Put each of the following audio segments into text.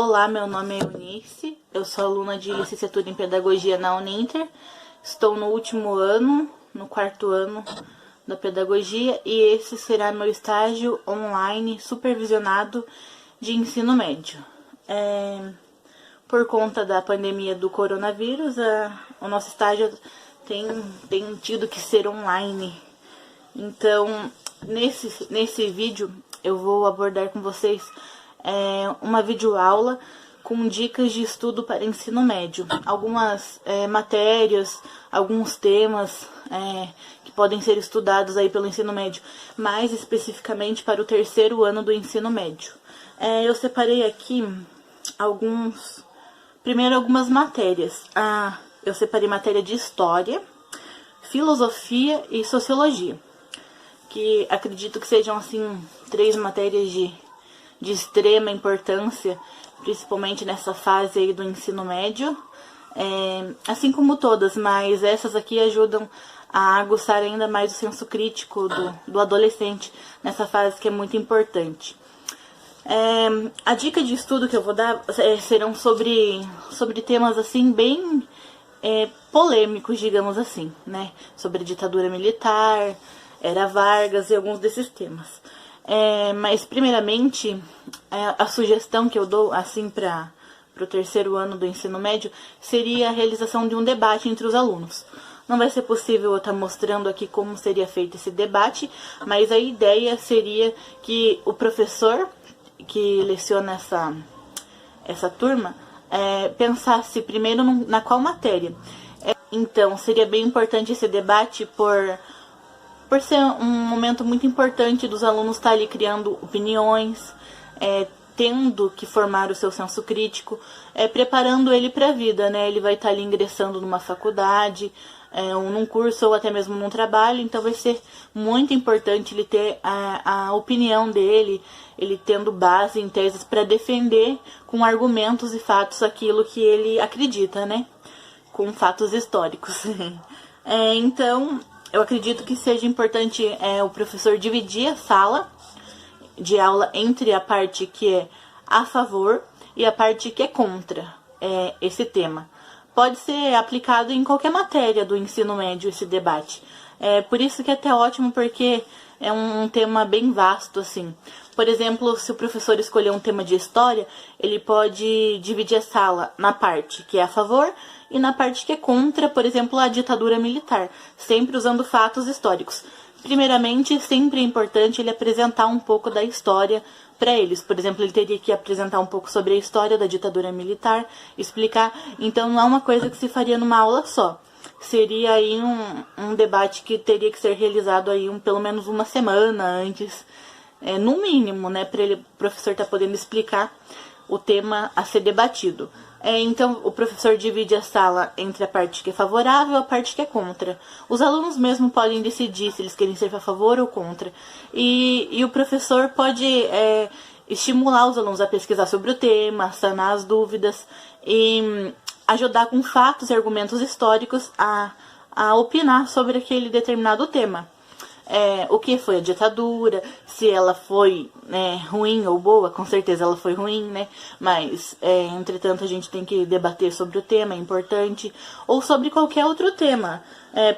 Olá, meu nome é Eunice, eu sou aluna de licenciatura em Pedagogia na Uninter, estou no último ano, no quarto ano da Pedagogia, e esse será meu estágio online supervisionado de ensino médio. Por conta da pandemia do coronavírus, o nosso estágio tem tido que ser online. Então, nesse vídeo, eu vou abordar com vocês uma videoaula com dicas de estudo para ensino médio. Algumas matérias, alguns temas que podem ser estudados aí pelo ensino médio, mais especificamente para o terceiro ano do ensino médio. Eu separei aqui algumas matérias. Eu separei matéria de História, Filosofia e Sociologia, que acredito que sejam, assim, 3 matérias de extrema importância, principalmente nessa fase aí do ensino médio, assim como todas, mas essas aqui ajudam a aguçar ainda mais o senso crítico do adolescente, nessa fase que é muito importante. A dica de estudo que eu vou dar serão sobre temas, assim, bem polêmicos, digamos assim, né? Sobre ditadura militar, Era Vargas e alguns desses temas. Mas, primeiramente, a sugestão que eu dou, assim, para o terceiro ano do ensino médio, seria a realização de um debate entre os alunos. Não vai ser possível eu estar mostrando aqui como seria feito esse debate, mas a ideia seria que o professor que leciona essa turma pensasse primeiro na qual matéria. Então, seria bem importante esse debate por ser um momento muito importante dos alunos estar ali criando opiniões, tendo que formar o seu senso crítico, preparando ele para a vida, né? Ele vai estar ali ingressando numa faculdade, ou num curso, ou até mesmo num trabalho, então vai ser muito importante ele ter a opinião dele, ele tendo base em teses para defender com argumentos e fatos aquilo que ele acredita, né? Com fatos históricos. Então, eu acredito que seja importante o professor dividir a sala de aula entre a parte que é a favor e a parte que é contra esse tema. Pode ser aplicado em qualquer matéria do ensino médio esse debate. Por isso que é até ótimo, porque é um tema bem vasto, assim. Por exemplo, se o professor escolher um tema de história, ele pode dividir a sala na parte que é a favor e na parte que é contra, por exemplo, a ditadura militar, sempre usando fatos históricos. Primeiramente, sempre é importante ele apresentar um pouco da história para eles. Por exemplo, ele teria que apresentar um pouco sobre a história da ditadura militar, explicar. Então, não é uma coisa que se faria numa aula só. Seria aí um debate que teria que ser realizado aí pelo menos uma semana antes, no mínimo, né, para o professor estar podendo explicar o tema a ser debatido. Então, o professor divide a sala entre a parte que é favorável e a parte que é contra. Os alunos mesmo podem decidir se eles querem ser a favor ou contra. E o professor pode estimular os alunos a pesquisar sobre o tema, sanar as dúvidas e ajudar com fatos e argumentos históricos a opinar sobre aquele determinado tema. O que foi a ditadura, se ela foi ruim ou boa, com certeza ela foi ruim, né? Mas, entretanto, a gente tem que debater sobre o tema, é importante, ou sobre qualquer outro tema.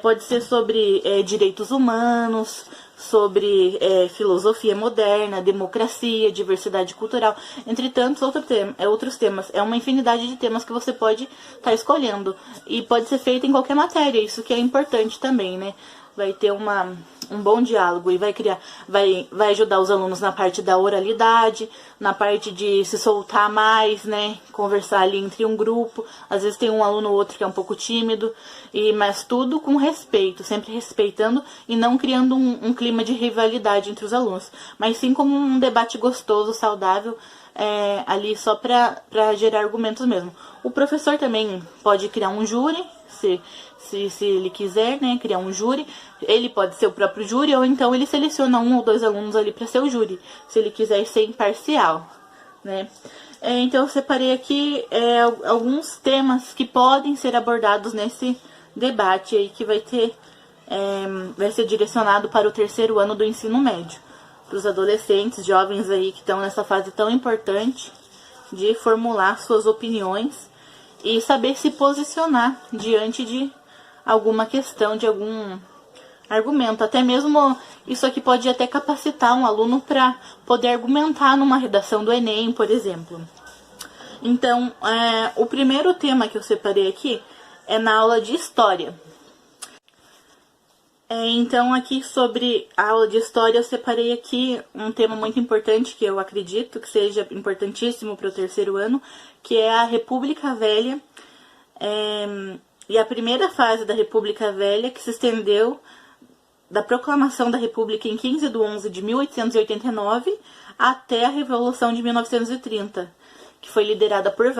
Pode ser sobre direitos humanos, sobre filosofia moderna, democracia, diversidade cultural, entre tantos outros temas. É uma infinidade de temas que você pode estar escolhendo. E pode ser feito em qualquer matéria, isso que é importante também, né? Vai ter um bom diálogo e vai ajudar os alunos na parte da oralidade, na parte de se soltar mais, né? Conversar ali entre um grupo. Às vezes tem um aluno ou outro que é um pouco tímido, mas tudo com respeito, sempre respeitando e não criando um clima de rivalidade entre os alunos, mas sim como um debate gostoso, saudável, ali só para gerar argumentos mesmo. O professor também pode criar um júri, se ele quiser, né, criar um júri. Ele pode ser o próprio júri, ou então ele seleciona 1 ou 2 alunos ali para ser o júri, se ele quiser ser imparcial, né. Então eu separei aqui alguns temas que podem ser abordados nesse debate aí, que vai ser direcionado para o terceiro ano do ensino médio, para os adolescentes, jovens aí que estão nessa fase tão importante de formular suas opiniões e saber se posicionar diante de alguma questão, de algum argumento. Até mesmo isso aqui pode até capacitar um aluno para poder argumentar numa redação do Enem, por exemplo. Então, o primeiro tema que eu separei aqui é na aula de História. Então, aqui sobre a aula de História, eu separei aqui um tema muito importante, que eu acredito que seja importantíssimo para o terceiro ano, que é a República Velha, e a primeira fase da República Velha, que se estendeu da proclamação da República em 15 de 11 de 1889 até a Revolução de 1930, que foi liderada por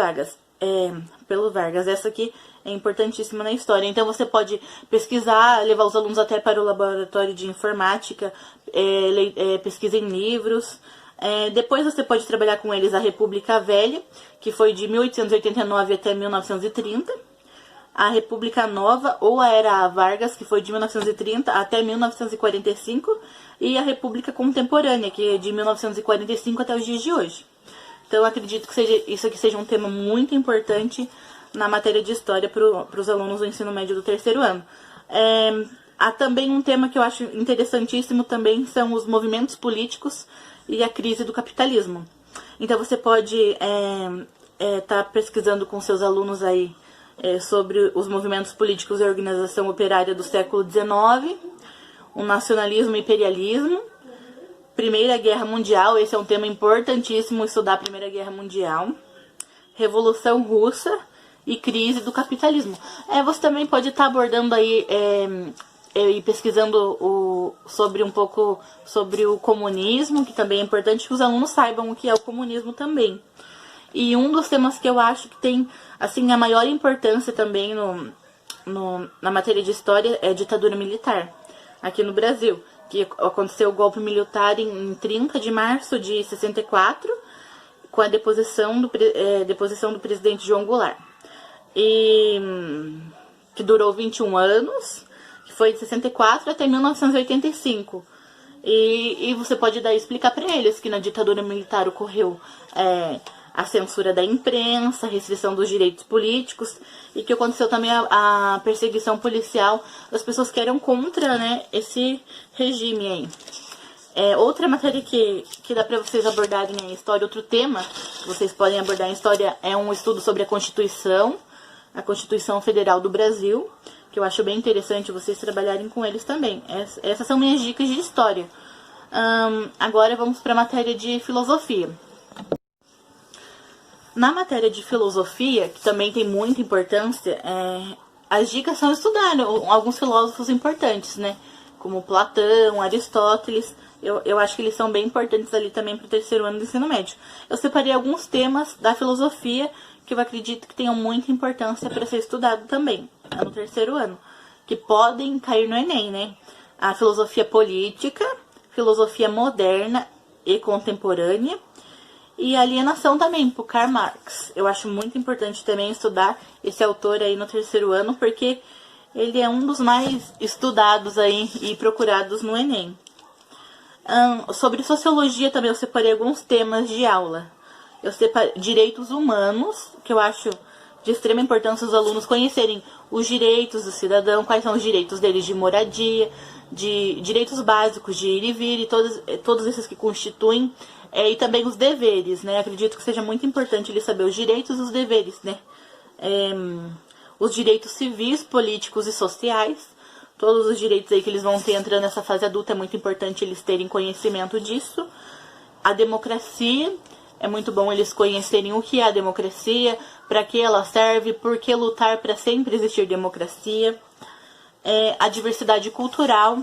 pelo Vargas. Essa aqui é importantíssima na história. Então você pode pesquisar, levar os alunos até para o laboratório de informática, pesquisa em livros. Depois você pode trabalhar com eles a República Velha, que foi de 1889 até 1930. A República Nova, ou a Era Vargas, que foi de 1930 até 1945. E a República Contemporânea, que é de 1945 até os dias de hoje. Então, eu acredito que isso aqui seja um tema muito importante na matéria de História para os alunos do ensino médio do terceiro ano. Há também um tema que eu acho interessantíssimo também, são os movimentos políticos e a crise do capitalismo. Então, você pode tá pesquisando com seus alunos aí sobre os movimentos políticos e a organização operária do século XIX, o nacionalismo e imperialismo, Primeira Guerra Mundial, esse é um tema importantíssimo, estudar a Primeira Guerra Mundial, Revolução Russa e crise do capitalismo. Você também pode estar abordando aí e pesquisando sobre um pouco sobre o comunismo, que também é importante que os alunos saibam o que é o comunismo também. E um dos temas que eu acho que tem assim a maior importância também na matéria de história é a ditadura militar aqui no Brasil, que aconteceu o golpe militar em 30 de março de 64, com a deposição do presidente João Goulart. E que durou 21 anos, que foi de 64 até 1985. E você pode explicar para eles que na ditadura militar ocorreu a censura da imprensa, a restrição dos direitos políticos, e que aconteceu também a perseguição policial das pessoas que eram contra, esse regime aí. Outra matéria que dá para vocês abordarem em história, outro tema que vocês podem abordar em história é um estudo sobre a Constituição Federal do Brasil, que eu acho bem interessante vocês trabalharem com eles também. Essas são minhas dicas de história. Agora vamos para a matéria de filosofia. Na matéria de filosofia, que também tem muita importância, as dicas são estudar alguns filósofos importantes, como Platão, Aristóteles. Eu acho que eles são bem importantes ali também para o terceiro ano do ensino médio. Eu separei alguns temas da filosofia que eu acredito que tenham muita importância para ser estudado também no terceiro ano, que podem cair no Enem, A filosofia política, filosofia moderna e contemporânea, e alienação também, por Karl Marx. Eu acho muito importante também estudar esse autor aí no terceiro ano, porque ele é um dos mais estudados aí e procurados no Enem. Sobre sociologia também eu separei alguns temas de aula. Eu separei direitos humanos, que eu acho de extrema importância os alunos conhecerem os direitos do cidadão, quais são os direitos deles de moradia, de direitos básicos de ir e vir, e todos esses que constituem, e também os deveres, Acredito que seja muito importante eles saber os direitos e os deveres, Os direitos civis, políticos e sociais, todos os direitos aí que eles vão ter entrando nessa fase adulta, é muito importante eles terem conhecimento disso. A democracia, é muito bom eles conhecerem o que é a democracia, para que ela serve, por que lutar para sempre existir democracia. A diversidade cultural,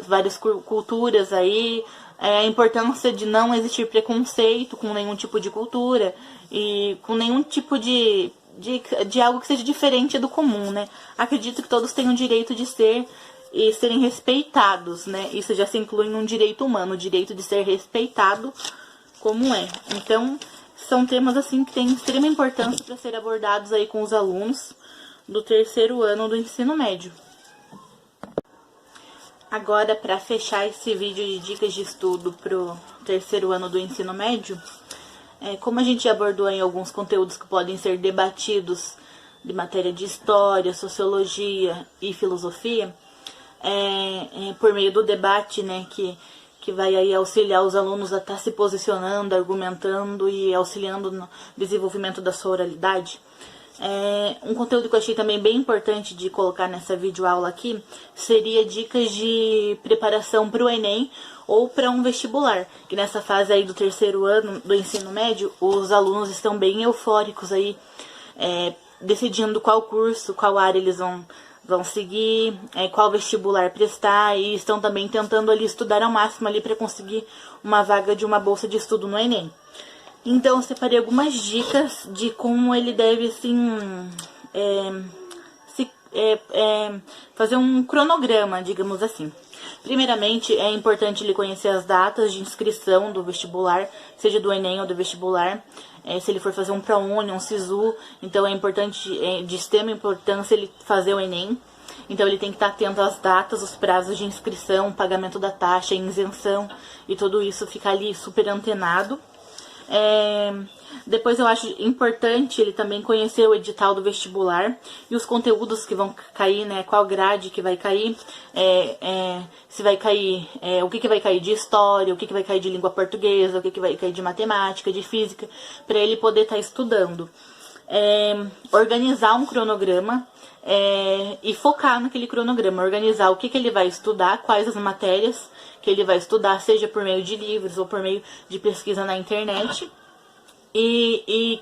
várias culturas aí, a importância de não existir preconceito com nenhum tipo de cultura e com nenhum tipo de algo que seja diferente do comum, Acredito que todos têm o direito de ser e serem respeitados, Isso já se inclui num direito humano, o direito de ser respeitado como é. Então, são temas assim que têm extrema importância para ser abordados aí com os alunos do terceiro ano do ensino médio. Agora, para fechar esse vídeo de dicas de estudo para o terceiro ano do ensino médio, como a gente abordou em alguns conteúdos que podem ser debatidos de matéria de história, sociologia e filosofia, por meio do debate, né, que vai aí auxiliar os alunos a estar se posicionando, argumentando e auxiliando no desenvolvimento da sua oralidade. Um conteúdo que eu achei também bem importante de colocar nessa videoaula aqui seria dicas de preparação para o Enem ou para um vestibular, que nessa fase aí do terceiro ano do ensino médio, os alunos estão bem eufóricos aí, decidindo qual curso, qual área eles vão seguir, qual vestibular prestar, e estão também tentando ali estudar ao máximo ali para conseguir uma vaga de uma bolsa de estudo no Enem. Então eu separei algumas dicas de como ele deve assim fazer um cronograma, digamos assim. Primeiramente, é importante ele conhecer as datas de inscrição do vestibular, seja do Enem ou do vestibular. Se ele for fazer um ProUni, um SISU, então é importante, de extrema importância, ele fazer o Enem. Então ele tem que estar atento às datas, os prazos de inscrição, pagamento da taxa, isenção e tudo isso, ficar ali super antenado. Depois eu acho importante ele também conhecer o edital do vestibular e os conteúdos que vão cair, né? Qual grade que vai cair, se vai cair, o que vai cair de história, o que vai cair de língua portuguesa, o que vai cair de matemática, de física, para ele poder estar estudando. Organizar um cronograma e focar naquele cronograma, organizar o que ele vai estudar, quais as matérias que ele vai estudar, seja por meio de livros ou por meio de pesquisa na internet, e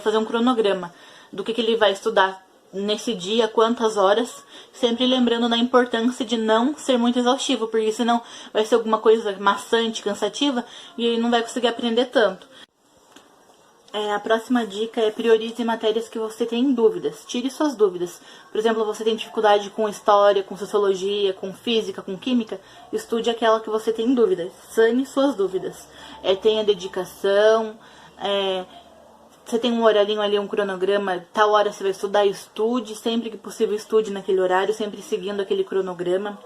fazer um cronograma do que ele vai estudar nesse dia, quantas horas, sempre lembrando da importância de não ser muito exaustivo, porque senão vai ser alguma coisa maçante, cansativa, e ele não vai conseguir aprender tanto. A próxima dica é: priorize matérias que você tem dúvidas. Tire suas dúvidas. Por exemplo, você tem dificuldade com história, com sociologia, com física, com química. Estude aquela que você tem dúvidas. Sane suas dúvidas. Tenha dedicação. Você tem um horarinho ali, um cronograma. Tal hora você vai estudar, estude. Sempre que possível, estude naquele horário, sempre seguindo aquele cronograma.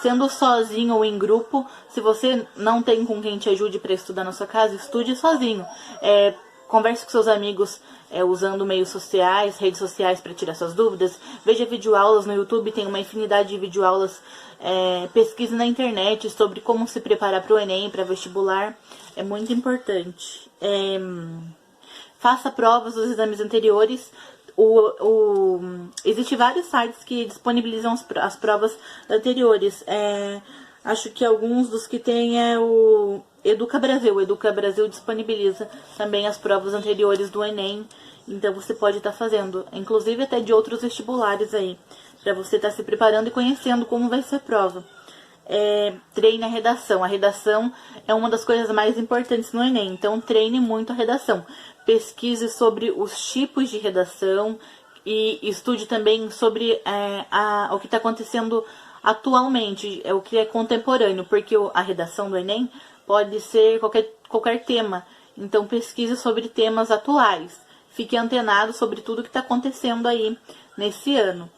Sendo sozinho ou em grupo, se você não tem com quem te ajude para estudar na sua casa, estude sozinho. Converse com seus amigos usando meios sociais, redes sociais para tirar suas dúvidas. Veja videoaulas no YouTube, tem uma infinidade de videoaulas. Pesquise na internet sobre como se preparar para o Enem, para vestibular. É muito importante. Faça provas dos exames anteriores. Existem vários sites que disponibilizam as provas anteriores. Acho que alguns dos que tem o Educa Brasil. O Educa Brasil disponibiliza também as provas anteriores do Enem. Então você pode estar fazendo, inclusive até de outros vestibulares aí, para você estar se preparando e conhecendo como vai ser a prova. Treine a redação. A redação é uma das coisas mais importantes no Enem. Então treine muito a redação. Pesquise sobre os tipos de redação e estude também sobre o que está acontecendo atualmente, o que é contemporâneo, porque a redação do Enem pode ser qualquer tema. Então pesquise sobre temas atuais. Fique antenado sobre tudo que está acontecendo aí nesse ano.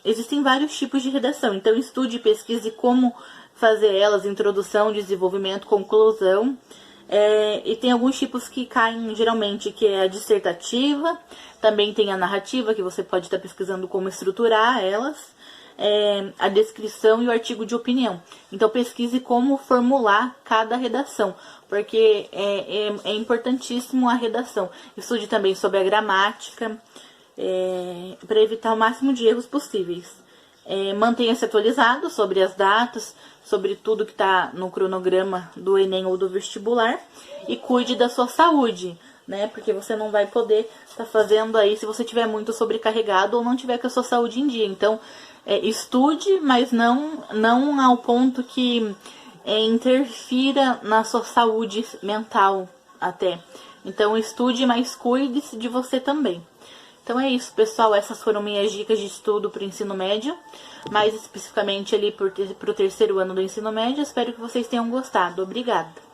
Existem vários tipos de redação, então estude e pesquise como fazer elas: introdução, desenvolvimento, conclusão. E tem alguns tipos que caem geralmente, que é a dissertativa, também tem a narrativa, que você pode estar pesquisando como estruturar elas, a descrição e o artigo de opinião. Então pesquise como formular cada redação, porque é importantíssimo a redação. Estude também sobre a gramática, para evitar o máximo de erros possíveis. Mantenha-se atualizado sobre as datas, sobre tudo que está no cronograma do Enem ou do vestibular, e cuide da sua saúde, né? Porque você não vai poder estar fazendo aí se você estiver muito sobrecarregado ou não tiver com a sua saúde em dia. Então, estude, mas não ao ponto que interfira na sua saúde mental até. Então, estude, mas cuide-se de você também. Então é isso, pessoal. Essas foram minhas dicas de estudo para o ensino médio, mais especificamente ali para o terceiro ano do ensino médio. Espero que vocês tenham gostado. Obrigada!